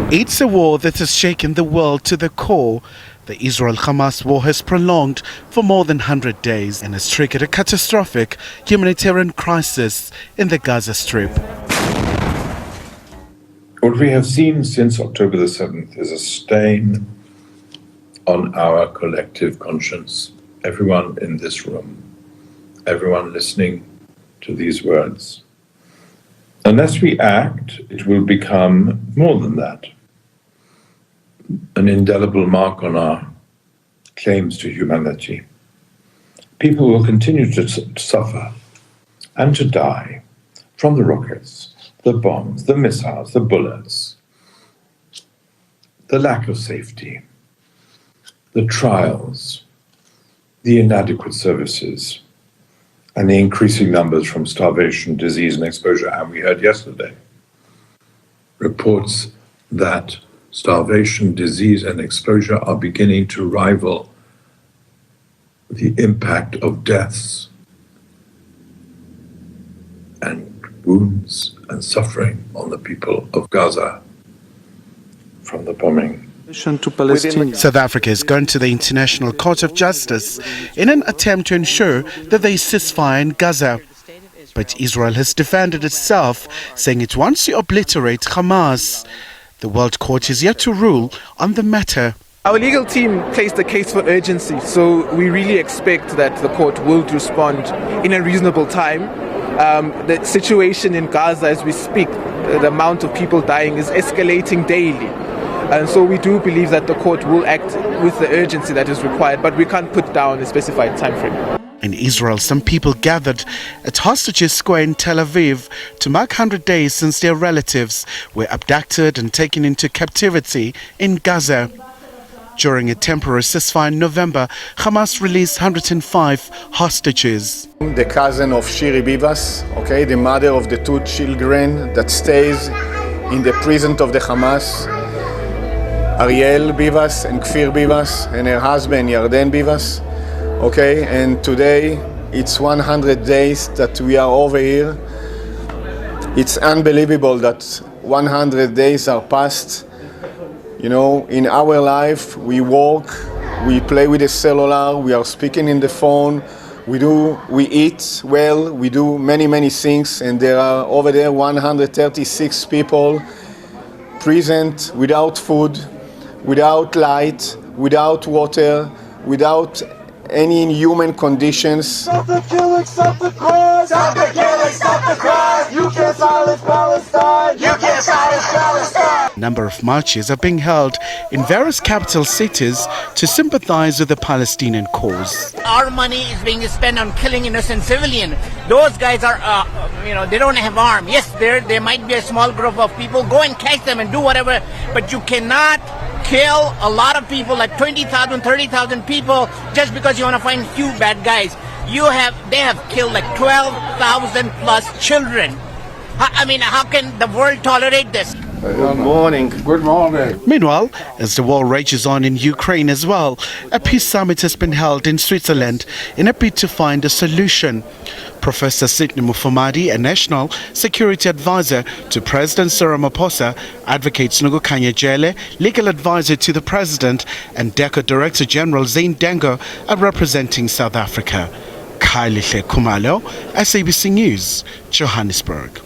It's a war that has shaken the world to the core. The Israel-Hamas war has prolonged for more than 100 days and has triggered a catastrophic humanitarian crisis in the Gaza Strip. What we have seen since October the 7th is a stain on our collective conscience. Everyone in this room, everyone listening to these words. Unless we act, it will become more than that. An indelible mark on our claims to humanity. People will continue to suffer and to die from the rockets, the bombs, the missiles, the bullets, the lack of safety, the trials, the inadequate services, and the increasing numbers from starvation, disease, and exposure. And we heard yesterday reports that starvation, disease, and exposure are beginning to rival the impact of deaths and wounds and suffering on the people of Gaza from the bombing. South Africa is going to the International Court of Justice in an attempt to ensure that there is ceasefire in Gaza. But Israel has defended itself, saying it wants to obliterate Hamas. The World Court is yet to rule on the matter. Our legal team placed a case for urgency, so we really expect that the court will respond in a reasonable time. The situation in Gaza as we speak, the amount of people dying is escalating daily. And so we do believe that the court will act with the urgency that is required, but we can't put down a specified time frame. In Israel, some people gathered at Hostages Square in Tel Aviv to mark 100 days since their relatives were abducted and taken into captivity in Gaza. During a temporary ceasefire in November, Hamas released 105 hostages. The cousin of Shiri Bivas, the mother of the two children that stays in the prison of the Hamas, Ariel Bivas and Kfir Bivas, and her husband Yarden Bivas. And today it's 100 days that we are over here. It's unbelievable that 100 days are passed. In our life, we work, we play with the cellular, we are speaking in the phone, we eat well, we do many things, and there are over there 136 people present without food, without light, without water, without any inhuman conditions. Stop the killing, stop the crime! Stop the killing, stop the crime! You can't silence Palestine! You can't silence Palestine! A number of marches are being held in various capital cities to sympathize with the Palestinian cause. Our money is being spent on killing innocent civilians. Those guys are, they don't have arms. Yes, there might be a small group of people. Go and catch them and do whatever, but you cannot kill a lot of people, like 20,000, 30,000 people, just because you want to find a few bad guys. They have killed like 12,000 plus children. How can the world tolerate this? Good morning. Good morning. Meanwhile, as the war rages on in Ukraine as well, a peace summit has been held in Switzerland in a bid to find a solution. Professor Sidney Mufamadi, a national security advisor to President Cyril Ramaphosa, advocates Nugukanya Jele, legal advisor to the president, and DECO Director General Zane Dango are representing South Africa. Khalihle Khumalo, SABC News, Johannesburg.